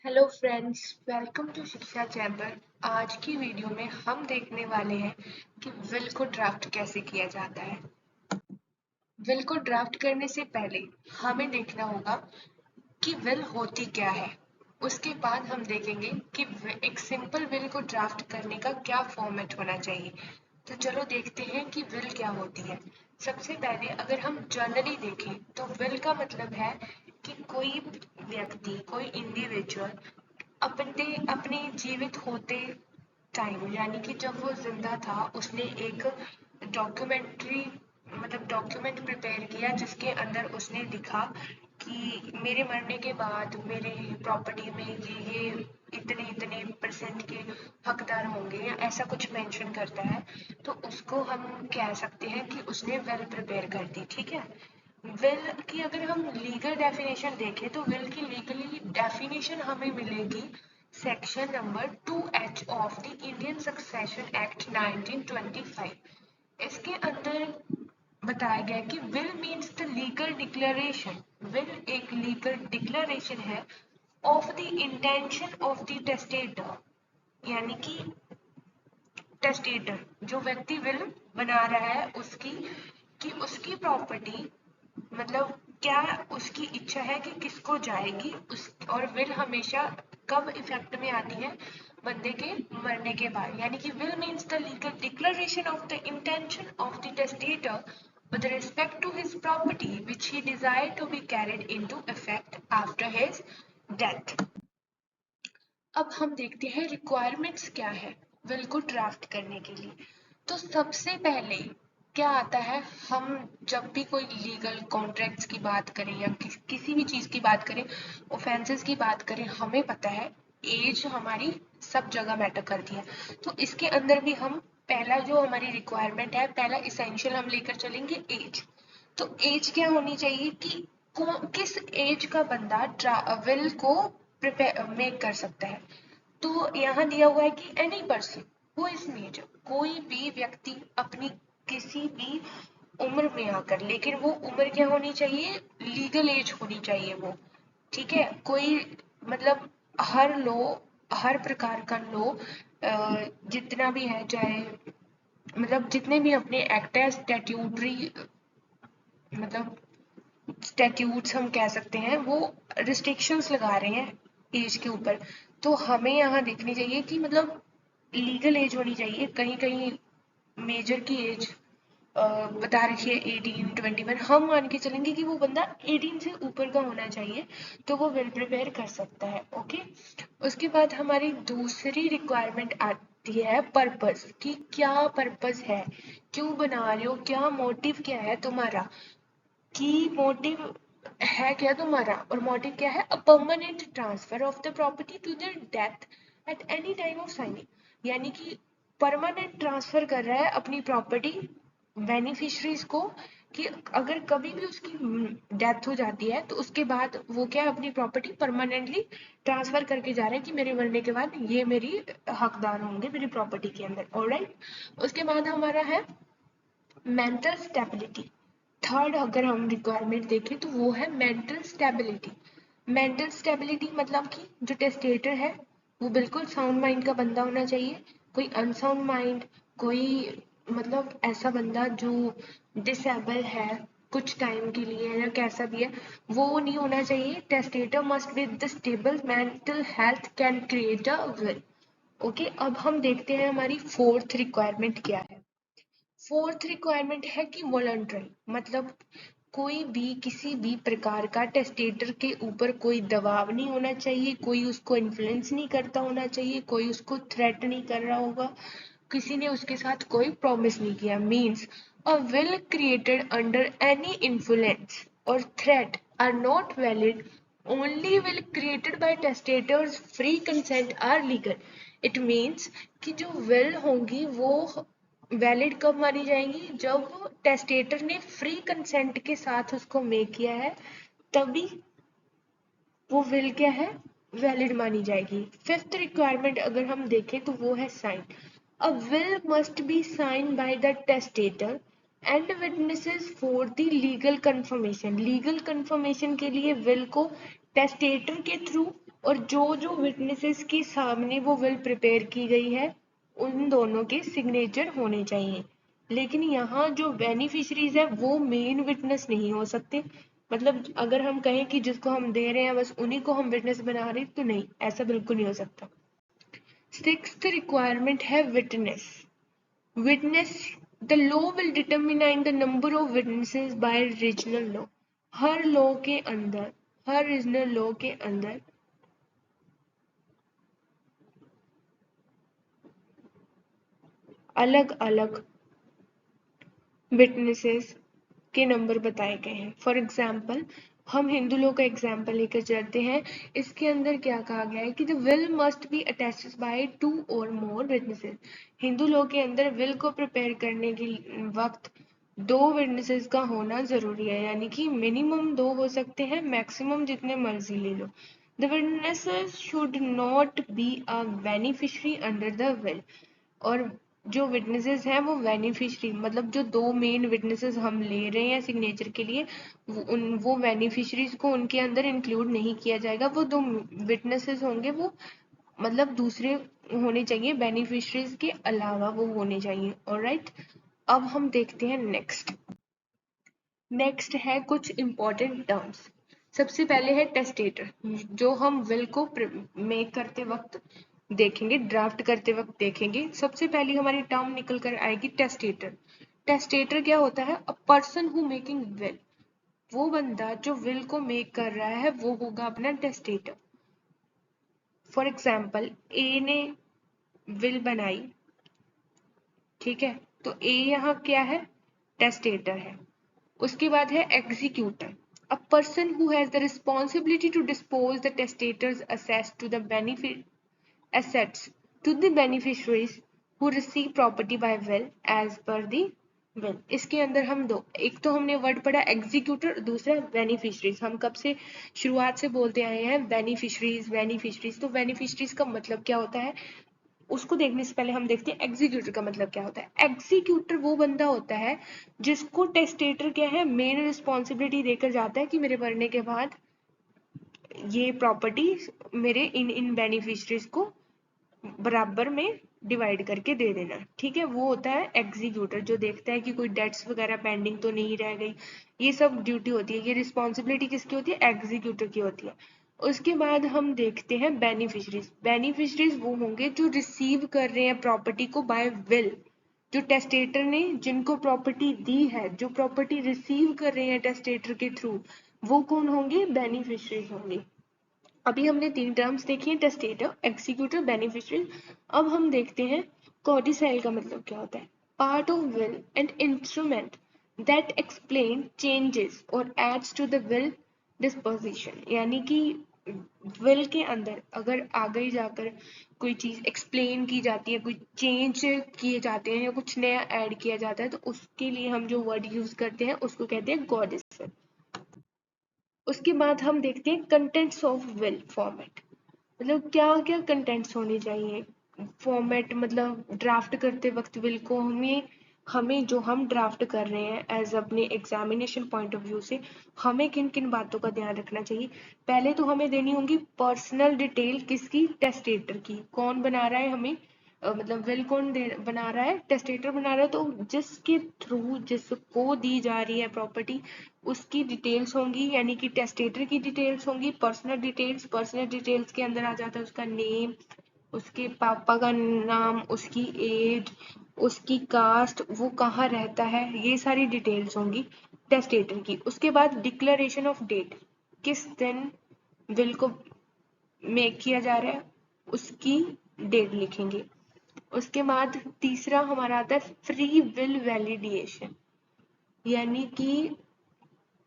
Hello friends, welcome to शिक्षा chamber. आज की वीडियो में हम देखने वाले हैं कि विल को ड्राफ्ट कैसे किया जाता है। विल को ड्राफ्ट करने से पहले हमें देखना होगा कि विल होती क्या है। उसके बाद हम देखेंगे कि एक सिंपल विल को ड्राफ्ट करने का क्या फॉर्मेट होना चाहिए। तो चलो देखते हैं कि विल क्या होती है। सबसे पहले अगर हम जनरली देखें तो विल का मतलब है कि कोई व्यक्ति, कोई इंडिविजुअल अपने अपने जीवित होते टाइम, यानी कि जब वो जिंदा था, उसने एक डॉक्यूमेंट्री डॉक्यूमेंट प्रिपेयर किया जिसके अंदर उसने लिखा कि मेरे मरने के बाद मेरे प्रॉपर्टी में ये इतने इतने परसेंट के हकदार होंगे, या ऐसा कुछ मेंशन करता है। तो उसको हम कह सकते हैं कि उसने विल प्रिपेयर कर दी। ठीक है। विल की अगर हम लीगल डेफिनेशन देखें तो विल की लीगली डेफिनेशन हमें मिलेगी section number 2H of the Indian succession act 1925। इसके अंदर बताया गया कि will means the legal declaration. Will एक लीगल डिक्लेरेशन है of the intention of the testator, यानी कि टेस्टेटर जो व्यक्ति विल बना रहा है उसकी, कि उसकी प्रॉपर्टी क्या उसकी इच्छा है कि किसको जाएगी उस। और विल हमेशा कब इफेक्ट में आती है? बंदे के मरने के बाद। यानी कि will means the legal declaration of the intention of the testator with respect to his property which he desired to be carried into effect after his death। अब हम देखते हैं रिक्वायरमेंट्स क्या है विल को ड्राफ्ट करने के लिए। तो सबसे पहले क्या आता है, हम जब भी कोई लीगल कॉन्ट्रैक्ट्स की बात करें या किसी भी चीज की बात करें, ऑफेंसेस की बात करें, हमें पता है एज हमारी सब जगह मैटर करती है। तो इसके अंदर भी हम पहला जो हमारी रिक्वायरमेंट है, पहला इसेंशियल हम लेकर चलेंगे एज। तो एज क्या होनी चाहिए कि किस एज का बंदा विल को प्रिपेयर मेक कर सकता है। तो यहाँ दिया हुआ है कि any person who is major, कोई भी व्यक्ति अपनी किसी भी उम्र में आकर, लेकिन वो उम्र क्या होनी चाहिए? लीगल एज होनी चाहिए वो। ठीक है। कोई मतलब हर लो, हर प्रकार का लो जितना भी है, चाहे जितने भी अपने एक्ट है स्टैट्यूटरी, मतलब स्टैट्यूट्स हम कह सकते हैं, वो रिस्ट्रिक्शंस लगा रहे हैं एज के ऊपर। तो हमें यहाँ देखनी चाहिए कि लीगल एज होनी चाहिए। कहीं कहीं मेजर की एज बता रखी है 18, 21। हम मान के चलेंगे कि वो बंदा 18 से ऊपर का होना चाहिए, तो वो विल प्रिपेयर कर सकता है। ओके। उसके बाद हमारी दूसरी रिक्वायरमेंट आती है पर्पस, कि क्या पर्पस है, क्यों बना रहे हो, क्या मोटिव क्या है तुम्हारा, कि मोटिव है क्या तुम्हारा। और मोटिव क्या है? A permanent transfer of the property to the death at any time of signing. यानी कि परमानेंट ट्रांसफर कर रहा है अपनी प्रॉपर्टी बेनिफिशरीज को, कि अगर कभी भी उसकी डेथ हो जाती है तो उसके बाद वो क्या है, अपनी प्रॉपर्टी परमानेंटली ट्रांसफर करके जा रहा है कि मेरे मरने के बाद ये मेरी हकदार होंगे मेरी प्रॉपर्टी के अंदर। ऑलराइट। उसके बाद हमारा है मेंटल स्टेबिलिटी। थर्ड अगर हम रिक्वायरमेंट देखें तो वो है मेंटल स्टेबिलिटी। मेंटल स्टेबिलिटी मतलब कि जो टेस्टेटर है वो बिल्कुल साउंड माइंड का बंदा होना चाहिए। कोई अनसाउंड माइंड, कोई ऐसा बंदा जो डिसेबल है कुछ टाइम के लिए या कैसा भी है, वो नहीं होना चाहिए। Testator must be the stable mental health can create a will. Okay. अब हम देखते हैं हमारी फोर्थ रिक्वायरमेंट क्या है। फोर्थ रिक्वायरमेंट है कि वॉलंटरी, कोई भी किसी भी प्रकार का टेस्टेटर के ऊपर कोई दबाव नहीं होना चाहिए, कोई उसको इन्फ्लुएंस नहीं करता होना चाहिए, कोई उसको थ्रेट नहीं कर रहा होगा, किसी ने उसके साथ कोई प्रॉमिस नहीं किया। Means a will created under any influence और threat are not valid. Only will created by testator's free consent are legal. It means कि जो विल होंगी वो वैलिड कब मानी जाएंगी? जब टेस्टेटर ने फ्री कंसेंट के साथ उसको मेक किया है, तभी वो विल क्या है, वैलिड मानी जाएगी। फिफ्थ रिक्वायरमेंट अगर हम देखें तो वो है sign. A will must be sign by the testator and witnesses for the legal confirmation. Legal confirmation के लिए विल को टेस्टेटर के थ्रू और जो जो विटनेसेस के सामने वो विल प्रिपेयर की गई है उन दोनों के सिग्नेचर होने चाहिए। लेकिन यहाँ जो बेनिफिशरीज है वो मेन विटनेस नहीं हो सकते। मतलब अगर हम कहें कि जिसको हम दे रहे हैं बस उन्हीं को हम विटनेस बना रहे हैं तो नहीं, ऐसा बिल्कुल नहीं हो सकता। सिक्स्थ रिक्वायरमेंट है witness. Witness the law will determine the number of witnesses by regional law. हर लॉ के अंदर, हर रीजनल लॉ के अंदर अलग अलग विटनेसेस के नंबर बताए गए हैं। फॉर एग्जाम्पल हम हिंदू लॉ का एग्जाम्पल लेकर चलते हैं। इसके अंदर क्या कहा गया है कि the will must B attested bye 2 और मोर विटनेसेस। हिंदू लॉ के अंदर विल को प्रिपेयर करने के वक्त 2 विटनेसेस का होना जरूरी है, यानी कि मिनिमम 2 हो सकते हैं, मैक्सिमम जितने मर्जी ले लो। The witnesses should not be a beneficiary under the will. और जो विटनेसेस हैं वो बेनिफिशरी, मतलब जो 2 मेन विटनेसेस हम ले रहे हैं सिग्नेचर के लिए वो बेनिफिशरीज को उनके अंदर इंक्लूड नहीं किया जाएगा। वो 2 विटनेसेस होंगे वो मतलब दूसरे होने चाहिए, बेनिफिशरीज के अलावा वो होने चाहिए। ऑलराइट, अब हम देखते हैं नेक्स्ट है कुछ इंपॉर्टेंट टर्म्स। सबसे पहले है टेस्टेटर, जो हम विल को मेक करते वक्त देखेंगे, ड्राफ्ट करते वक्त देखेंगे। सबसे पहली हमारी टर्म निकल कर आएगी टेस्टेटर। टेस्टेटर क्या होता है? अ पर्सन हु मेकिंग विल। वो बंदा जो विल को मेक कर रहा है वो होगा अपना टेस्टेटर। फॉर एग्जाम्पल ए ने विल बनाई, ठीक है, तो ए यहाँ क्या है? टेस्टेटर है। उसके बाद है executor, a person who has the responsibility to dispose the testator's assets to the benefit assets to the beneficiaries who receive property by will as per the will। इसके अंदर हम दो, एक तो हमने वर्ड पढ़ा एग्जीक्यूटर, दूसरा बेनिफिशरीज। हम कब से शुरुआत से बोलते आए हैं बेनिफिशरीज बेनिफिशरीज। तो बेनिफिशरीज का मतलब क्या होता है उसको देखने से पहले हम देखते हैं एग्जीक्यूटर का मतलब क्या होता है। एग्जीक्यूटर वो बंदा होता है जिसको टेस्टेटर क्या है, मेन रिस्पॉन्सिबिलिटी देकर जाता है कि मेरे मरने के बाद ये प्रॉपर्टी मेरे इन बेनिफिशरीज को बराबर में डिवाइड करके दे देना, ठीक है। वो होता है एग्जीक्यूटर, जो देखता है कि कोई डेट्स वगैरह पेंडिंग तो नहीं रह गई। ये सब ड्यूटी होती है, ये रिस्पॉन्सिबिलिटी किसकी होती है? एग्जीक्यूटर की होती है। उसके बाद हम देखते हैं बेनिफिशरीज। बेनिफिशरीज वो होंगे जो रिसीव कर रहे हैं प्रॉपर्टी को बाय विल। जो टेस्टेटर ने जिनको प्रॉपर्टी दी है, जो प्रॉपर्टी रिसीव कर रहे हैं टेस्टेटर के थ्रू, वो कौन होंगे? बेनिफिशरीज होंगे। अभी हमने 3 टर्म्स देखी हैं, टेस्टेटर, एग्जीक्यूटर, बेनिफिशियरी। अब हम देखते हैं कॉडिसाइल का मतलब क्या होता है। Part of will and instrument that explain changes और adds to the will disposition. यानी कि विल के अंदर अगर आगे जाकर कोई चीज एक्सप्लेन की जाती है, कोई चेंज किए जाते हैं या कुछ नया ऐड किया जाता है, तो उसके लिए हम जो वर्ड यूज करते हैं उसको कहते हैं कॉडिसाइल। उसके बाद हम देखते हैं कंटेंट्स ऑफ विल फॉर्मेट। मतलब क्या क्या कंटेंट्स होने चाहिए। फॉर्मेट मतलब ड्राफ्ट करते वक्त विल को हमें हमें जो हम ड्राफ्ट कर रहे हैं एज अपने एग्जामिनेशन पॉइंट ऑफ व्यू से हमें किन किन बातों का ध्यान रखना चाहिए। पहले तो हमें देनी होगी पर्सनल डिटेल, किसकी? टेस्टेटर की। कौन बना रहा है हमें मतलब विल कौन बना रहा है? टेस्टेटर बना रहा है। तो जिसके थ्रू जिसको दी जा रही है प्रॉपर्टी उसकी डिटेल्स होंगी, यानी कि टेस्टेटर की डिटेल्स होंगी। पर्सनल डिटेल्स के अंदर आ जाता है उसका नेम, उसके पापा का नाम, उसकी एज, उसकी कास्ट, वो कहाँ रहता है, ये सारी डिटेल्स होंगी टेस्टेटर की। उसके बाद डिक्लेरेशन ऑफ डेट, किस दिन विल को मेक किया जा रहा है उसकी डेट लिखेंगे। उसके बाद तीसरा हमारा आता है फ्री विल वैलिडेशन, यानी कि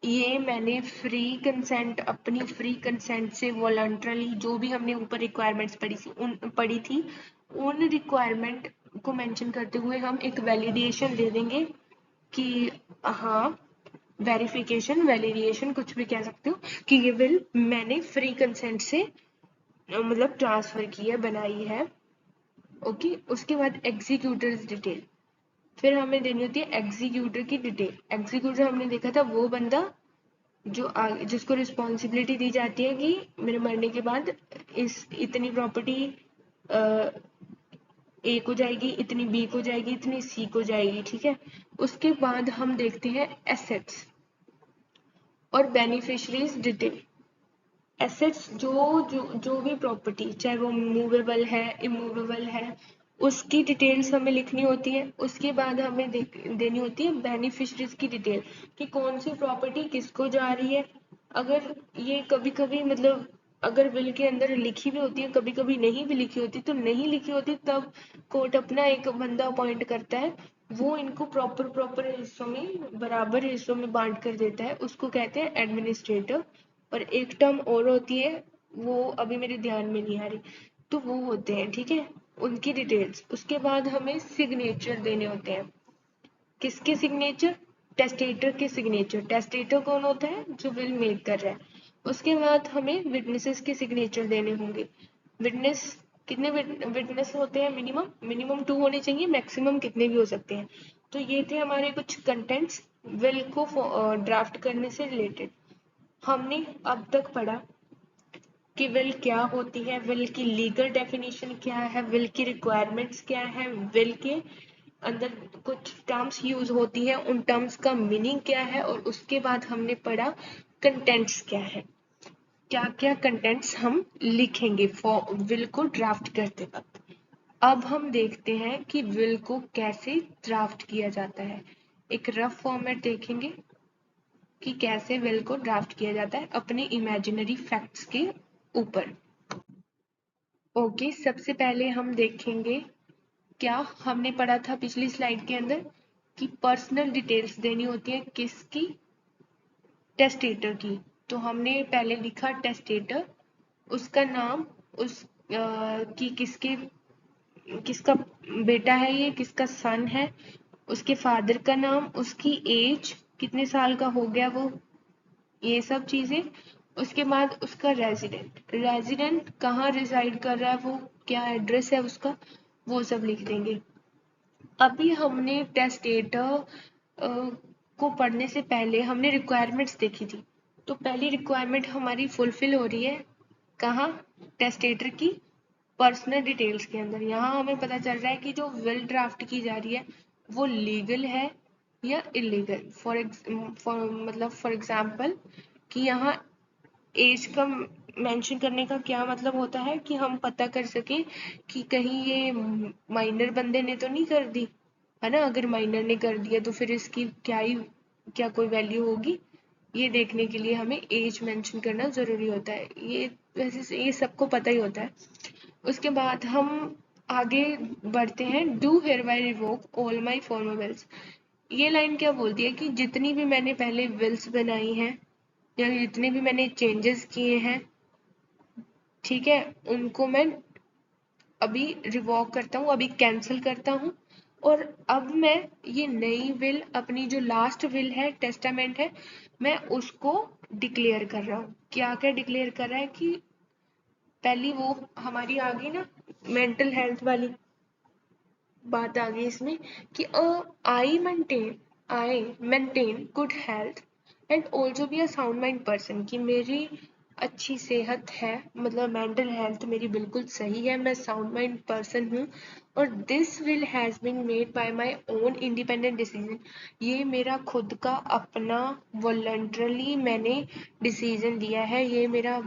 ये मैंने फ्री कंसेंट, अपनी फ्री कंसेंट से वॉलंटरली जो भी हमने ऊपर रिक्वायरमेंट्स पढ़ी थी उन रिक्वायरमेंट को मेंशन करते हुए हम एक वैलिडेशन दे देंगे कि हाँ, वेरिफिकेशन, वैलिडेशन कुछ भी कह सकते हो, कि ये विल मैंने फ्री कंसेंट से मतलब ट्रांसफर की है, बनाई है। ओके, उसके बाद एग्जीक्यूटर्स डिटेल, फिर हमें देनी होती है एग्जीक्यूटर की डिटेल। एग्जीक्यूटर हमने देखा था वो बंदा जिसको रिस्पॉन्सिबिलिटी दी जाती है कि मेरे मरने के बाद इतनी प्रॉपर्टी ए को जाएगी, इतनी बी को जाएगी, इतनी सी को जाएगी, ठीक है। उसके बाद हम देखते हैं एसेट्स और बेनिफिशरीज डिटेल। एसेट्स जो भी प्रॉपर्टी, चाहे वो मूवेबल है, इमूवेबल है, उसकी डिटेल्स हमें लिखनी होती है। उसके बाद हमें देनी होती है बेनिफिशरीज की डिटेल कि कौन सी प्रॉपर्टी किसको जा रही है। अगर ये कभी कभी मतलब अगर विल के अंदर लिखी भी होती है, कभी कभी नहीं भी लिखी होती, तो नहीं लिखी होती तब कोर्ट अपना एक बंदा अपॉइंट करता है, वो इनको प्रॉपर हिस्सों में, बराबर हिस्सों में बांट कर देता है, उसको कहते हैं एडमिनिस्ट्रेटर। और एक टर्म और होती है, वो अभी मेरे ध्यान में नहीं आ रही, तो वो होते हैं, ठीक है, उनकी डिटेल्स। उसके बाद हमें सिग्नेचर देने होते हैं। किसके सिग्नेचर? टेस्टेटर के सिग्नेचर। टेस्टेटर कौन होता है? जो विल मेक कर रहा है। उसके बाद हमें विटनेसेस के सिग्नेचर देने होंगे। विटनेस कितने विटनेस होते हैं? मिनिमम 2 होने चाहिए, मैक्सिमम कितने भी हो सकते हैं। तो ये थे हमारे कुछ कंटेंट्स विल को ड्राफ्ट करने से रिलेटेड। हमने अब तक पढ़ा कि विल क्या होती है, विल की लीगल डेफिनेशन क्या है, विल की रिक्वायरमेंट्स क्या है, विल के अंदर कुछ टर्म्स यूज होती हैं, उन टर्म्स का मीनिंग क्या है, और उसके बाद हमने पढ़ा कंटेंट्स क्या है, क्या क्या कंटेंट्स हम लिखेंगे विल को ड्राफ्ट करते वक्त। अब हम देखते हैं कि विल को कैसे ड्राफ्ट किया जाता है। एक रफ फॉर्मेट देखेंगे कि कैसे विल को ड्राफ्ट किया जाता है अपने इमेजिनरी फैक्ट्स के ऊपर। ओके, सबसे पहले हम देखेंगे, क्या हमने पढ़ा था पिछली स्लाइड के अंदर कि पर्सनल डिटेल्स देनी होती है किसकी? टेस्टेटर की। तो हमने पहले लिखा टेस्टेटर, उसका नाम, उस कि किसका बेटा है ये, किसका सन है, उसके फादर का नाम, उसकी एज, कितने साल का हो गया वो, ये सब चीजें। उसके बाद उसका रेजिडेंट कहाँ रिसाइड कर रहा है वो, क्या एड्रेस है उसका, वो सब लिख देंगे। अभी हमने टेस्टेटर को पढ़ने से पहले हमने रिक्वायरमेंट्स देखी थी। तो पहली रिक्वायरमेंट हमारी फुलफिल हो रही है कहाँ? टेस्टेटर की पर्सनल डिटेल्स के अंदर। यहाँ हमें पता चल रहा है कि जो विल ड्राफ्ट की जा रही है वो लीगल है या इलीगल। फॉर एग्जाम्पल कि यहाँ एज का मेंशन करने का क्या मतलब होता है कि हम पता कर सके कि कहीं ये माइनर बंदे ने तो नहीं कर दी है ना। अगर माइनर ने कर दिया तो फिर इसकी क्या कोई वैल्यू होगी, ये देखने के लिए हमें एज मेंशन करना जरूरी होता है। ये वैसे ये सबको पता ही होता है। उसके बाद हम आगे बढ़ते हैं। Do hereby revoke all my former wills. ये लाइन क्या बोलती है कि जितनी भी मैंने पहले विल्स बनाई हैं या जितने भी मैंने चेंजेस किए हैं, ठीक है, उनको मैं अभी रिवॉक करता हूँ, अभी कैंसिल करता हूँ। और अब मैं ये नई विल, अपनी जो लास्ट विल है, टेस्टामेंट है, मैं उसको डिक्लेयर कर रहा हूँ। क्या क्या डिक्लेयर कर रहा है कि पहली वो हमारी आ गई ना, मेंटल हेल्थ वाली बात आ गई इसमें कि I maintain good health and also be a sound mind person. कि मेरी अच्छी सेहत है, मतलब मेंटल हेल्थ मेरी बिल्कुल सही है, मैं साउंड माइंड पर्सन हूँ। और this will has been made by my own independent decision. ये मेरा खुद का अपना वॉलंटरली मैंने डिसीजन लिया है, ये मेरा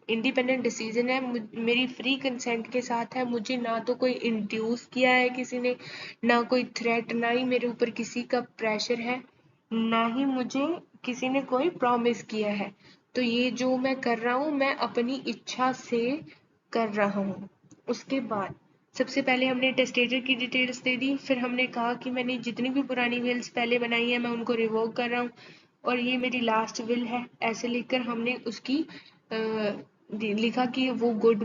इंडिपेंडेंट डिसीजन है, मेरी फ्री कंसेंट के साथ है। मुझे ना तो कोई इंड्यूस किया है किसी ने, ना कोई थ्रेट, ना ही मेरे ऊपर किसी का प्रेशर है, ना ही मुझे किसी ने कोई प्रॉमिस किया है। तो ये जो मैं कर रहा हूँ, मैं अपनी इच्छा से कर रहा हूँ। उसके बाद सबसे पहले हमने टेस्टेटर की डिटेल्स दे दी, फिर हमने कहा कि मैंने जितनी भी पुरानी विल्स पहले बनाई है मैं उनको रिवोक कर रहा हूँ और ये मेरी लास्ट विल है। ऐसे लिखकर हमने उसकी लिखा कि वो गुड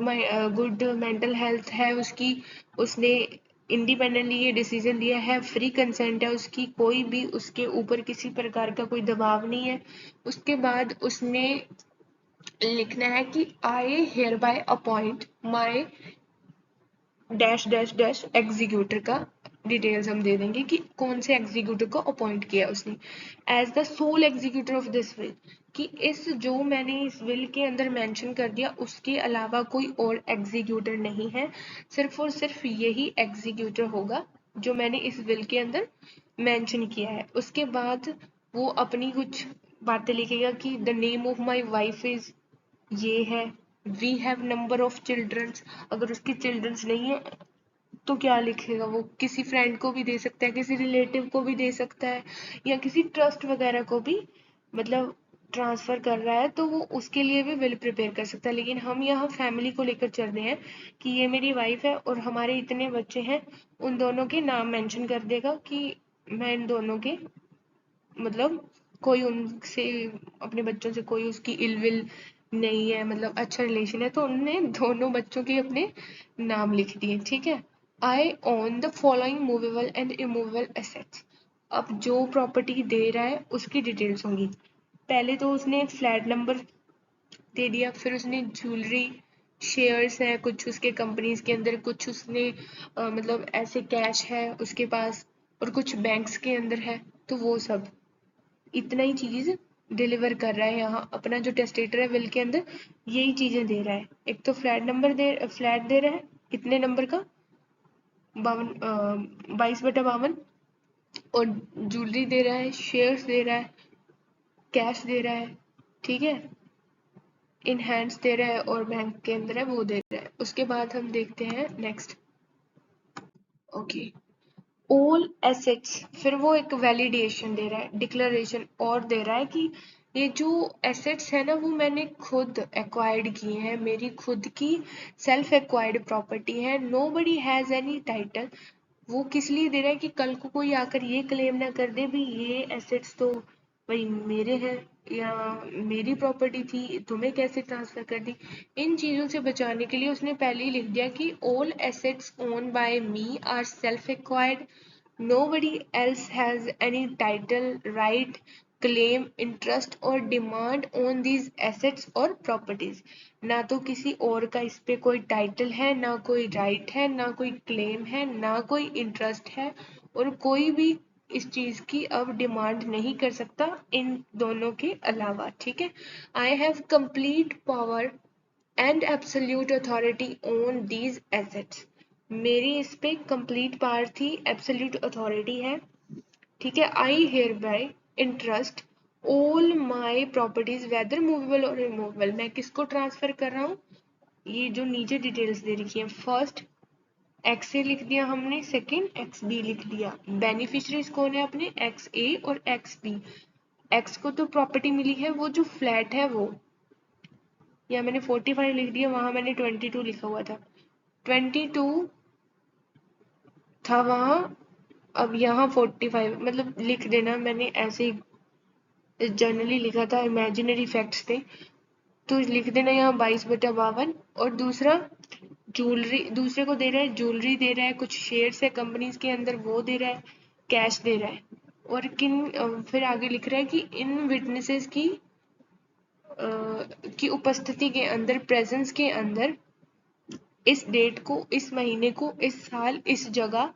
मेंटल हेल्थ है उसकी, उसने इंडिपेंडेंटली ये डिसीजन लिया है, फ्री कंसेंट है उसकी, कोई भी उसके ऊपर किसी प्रकार का कोई दबाव नहीं है। उसके बाद उसने लिखना है कि I hereby appoint my dash dash dash executor का डिटेल्स हम दे देंगे कि कौन से एग्जीक्यूटर को अपॉइंट किया उसने as the sole executor of this will. कि इस जो मैंने इस विल के अंदर मेंशन कर दिया उसके अलावा कोई और एग्जीक्यूटर नहीं है, सिर्फ और सिर्फ यही एग्जीक्यूटर होगा जो मैंने इस विल के अंदर मेंशन किया है। उसके बाद वो अपनी कुछ बातें लिखेगा कि the name of my wife is ये है, we have number of childrens, अगर उसकी चिल्ड्रंस नहीं है तो क्या लिखेगा, वो किसी फ्रेंड को भी दे सकता है, किसी रिलेटिव को भी दे सकता है, या किसी ट्रस्ट वगैरह को भी मतलब ट्रांसफर कर रहा है तो वो उसके लिए भी विल प्रिपेयर कर सकता है। लेकिन हम यहाँ फैमिली को लेकर चल रहे हैं कि ये मेरी वाइफ है और हमारे इतने बच्चे हैं, उन दोनों के नाम मेंशन कर देगा कि मैं इन दोनों के मतलब कोई उनसे अपने बच्चों से कोई उसकी इल विल नहीं है, मतलब अच्छा रिलेशन है, तो उनने दोनों बच्चों के अपने नाम लिख दिए। ठीक है। I own the following movable and immovable assets. अब जो प्रॉपर्टी दे रहा है उसकी डिटेल्स होंगी। पहले तो उसने फ्लैट नंबर दे दिया, फिर उसने ज्वेलरी, शेयर्स है कुछ उसके कंपनीज के अंदर, कुछ उसने मतलब ऐसे कैश है उसके पास, और कुछ बैंक्स के अंदर है, तो वो सब इतना ही चीज डिलीवर कर रहा है यहाँ। अपना जो टेस्टेटर है विल के अंदर यही चीजें दे रहा है। एक तो फ्लैट दे रहा है कितने नंबर का, 22/52, और ज्वेलरी दे रहा है, शेयर्स दे रहा है, कैश दे रहा है, ठीक है, इन हैंड्स दे रहा है, और बैंक के अंदर है वो दे रहा है। उसके बाद हम देखते हैं नेक्स्ट। ओके, ऑल एसेट्स, फिर वो एक वैलिडेशन दे रहा है, डिक्लेरेशन और दे रहा है कि ये जो एसेट्स है ना वो मैंने खुद एक्वायर्ड किए हैं, मेरी खुद की सेल्फ एक्वायर्ड प्रॉपर्टी है, nobody has any title. वो किस लिए दे रहा है कि कल को कोई आकर ये क्लेम ना कर दे भी ये एसेट्स तो भाई मेरे हैं या मेरी प्रॉपर्टी थी, तुम्हें कैसे ट्रांसफर कर दी। इन चीजों से बचाने के लिए उसने पहले ही लिख दिया कि all assets own by me are self acquired, nobody else has any title, right, claim, interest और demand on these assets और properties। ना तो किसी और का इस पे कोई टाइटल है, ना कोई राइट है, ना कोई क्लेम है, ना कोई इंटरेस्ट है, और कोई भी इस चीज की अब डिमांड नहीं कर सकता इन दोनों के अलावा। ठीक है। I have complete power and absolute authority on these assets. मेरी इस पे कंप्लीट पावर थी, एब्सोल्यूट अथॉरिटी है। ठीक है। I hereby entrust all my properties whether movable और इमूवेबल। मैं किसको ट्रांसफर कर रहा हूँ, ये जो नीचे डिटेल्स दे रखी है, फर्स्ट एक्स ए लिख दिया हमने, सेकंड एक्स बी लिख दिया। बेनिफिशियरीज कौन है अपने, एक्स ए और एक्स बी। एक्स को तो प्रॉपर्टी मिली है वो जो फ्लैट है वो, या मैंने 45 लिख दिया, वहां मैंने 22 लिखा हुआ था, 22 था वहां, अब यहाँ 45 मतलब लिख देना, मैंने ऐसे ही जनरली लिखा था, इमेजिनरी फैक्ट्स थे तो लिख देना यहाँ 22/52। और दूसरा ज्वेलरी, दूसरे को दे रहा है ज्वेलरी दे रहा है, कुछ शेयर्स है कंपनीज के अंदर वो दे रहा है, कैश दे रहा है, और फिर आगे लिख रहा है कि इन विटनेसेस की उपस्थिति के अंदर, प्रेजेंस के अंदर, इस डेट को, इस महीने को, इस साल, इस जगह,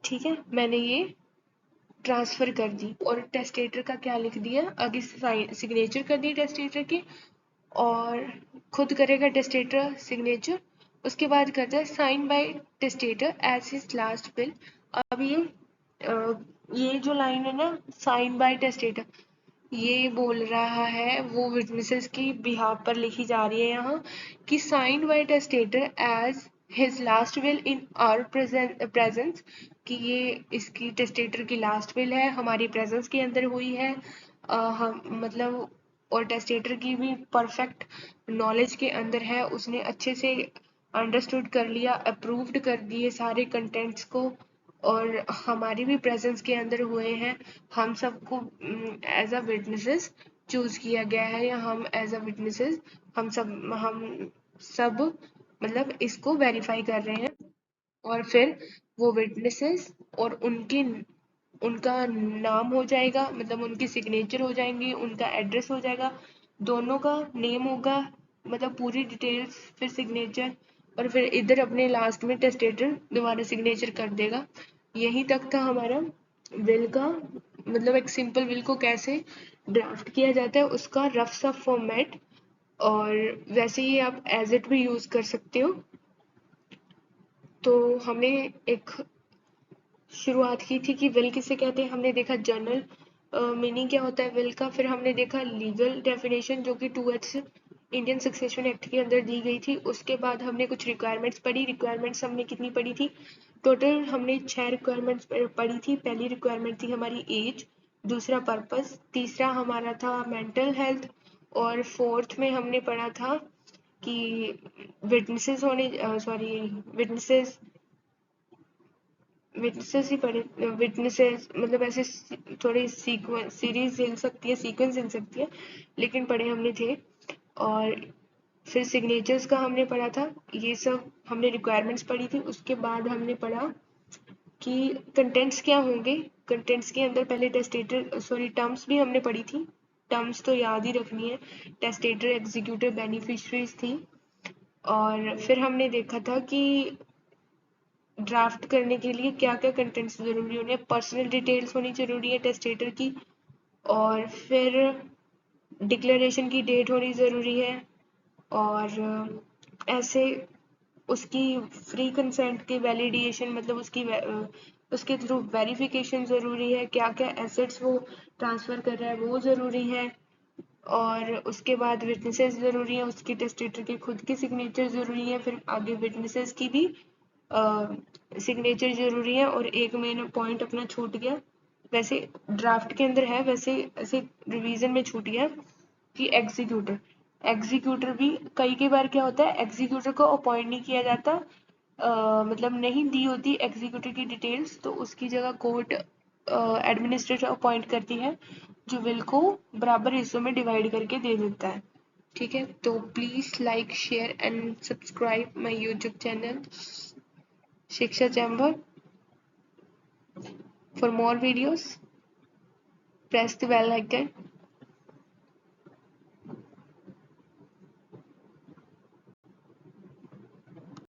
ठीक है, मैंने ये ट्रांसफर कर दी। और टेस्टेटर का क्या लिख दिया, आगे सिग्नेचर कर दिए टेस्टेटर के, और खुद करेगा टेस्टेटर सिग्नेचर। उसके बाद करता है sign by testator as his last will. अब ये जो लाइन है ना, साइन बाय टेस्टेटर, ये बोल रहा है वो विटनेसेस की बिहाफ पर लिखी जा रही है यहाँ कि sign by testator as his last will in our presence, कि ये इसकी टेस्टेटर की लास्ट विल है, हमारी प्रेजेंस के अंदर हुई है। हम मतलब, और टेस्टेटर की भी परफेक्ट नॉलेज के अंदर है, उसने अच्छे से अंडरस्टूड कर लिया, अप्रूव्ड कर दिए सारे कंटेंट्स को, और हमारी भी प्रेजेंस के अंदर हुए हैं। हम सबको एज अ विटनेसेस चूज किया गया है, या हम एज अ विटनेसेस हम सब मतलब इसको वेरीफाई कर रहे हैं। और फिर वो विटनेसेस और उनका नाम हो जाएगा, मतलब उनकी सिग्नेचर हो जाएंगी, उनका एड्रेस हो जाएगा, दोनों का नेम होगा, मतलब पूरी डिटेल्स, फिर सिग्नेचर, और फिर इधर अपने लास्ट में टेस्टेटर दोबारा सिग्नेचर कर देगा। यहीं तक था हमारा विल का, मतलब एक सिंपल विल को कैसे ड्राफ्ट किया जाता है उसका रफ सा फॉर्मेट, और वैसे ही आप एज इट भी यूज कर सकते हो। तो हमने एक शुरुआत की थी कि विल किसे कहते हैं, हमने देखा जनरल मीनिंग क्या होता है विल का, फिर हमने देखा लीगल डेफिनेशन जो कि 2H इंडियन सक्सेशन एक्ट के अंदर दी गई थी। उसके बाद हमने कुछ रिक्वायरमेंट्स पढ़ी। रिक्वायरमेंट्स हमने कितनी पढ़ी थी, टोटल हमने 6 रिक्वायरमेंट्स पढ़ी थी। पहली रिक्वायरमेंट थी हमारी एज, दूसरा पर्पस, तीसरा हमारा था मेंटल हेल्थ, और फोर्थ में हमने पढ़ा था कि विटनेसेस होने सॉरी विटनेसेस विटनेसेस ही पढ़े। विटनेसेस मतलब ऐसे थोड़ी सीक्वेंस सीरीज हिल सकती है, सीक्वेंस हिल सकती है, लेकिन पढ़े हमने थे। और फिर सिग्नेचर्स का हमने पढ़ा था। ये सब हमने रिक्वायरमेंट्स पढ़ी थी। उसके बाद हमने पढ़ा कि कंटेंट्स क्या होंगे। कंटेंट्स के अंदर पहले टेस्टेटर टर्म्स भी हमने पढ़ी थी। टर्म्स तो याद ही रखनी है, टेस्टेटर, एग्जीक्यूटिव, बेनिफिशरीज थी। और फिर हमने देखा था कि ड्राफ्ट करने के लिए क्या क्या कंटेंट्स जरूरी होने, पर्सनल डिटेल्स होनी जरूरी है टेस्टेटर की, और फिर डिक्लेरेशन की डेट होनी ज़रूरी है, और ऐसे उसकी फ्री कंसेंट की वैलिडेशन मतलब उसके थ्रू वेरिफिकेशन ज़रूरी है, क्या क्या एसेट्स वो ट्रांसफ़र कर रहा है वो ज़रूरी है, और उसके बाद विटनेसेस ज़रूरी है, उसकी टेस्टेटर की खुद की सिग्नेचर ज़रूरी है, फिर आगे विटनेसेस की भी सिग्नेचर ज़रूरी है। और एक मेन पॉइंट अपना छूट गया, वैसे ड्राफ्ट के अंदर है, वैसे ऐसे रिवीजन में छूट गया कि एग्जीक्यूटर एग्जीक्यूटर भी कई बार क्या होता है, एग्जीक्यूटर को अपॉइंट नहीं किया जाता, मतलब नहीं दी होती एग्जीक्यूटर की डिटेल्स, तो उसकी जगह कोर्ट एडमिनिस्ट्रेटर अपॉइंट करती है, जो विल को बराबर हिस्सों में डिवाइड करके दे देता है। ठीक है, तो please like, share and subscribe my YouTube channel शिक्षा chamber. For more videos, press the bell icon.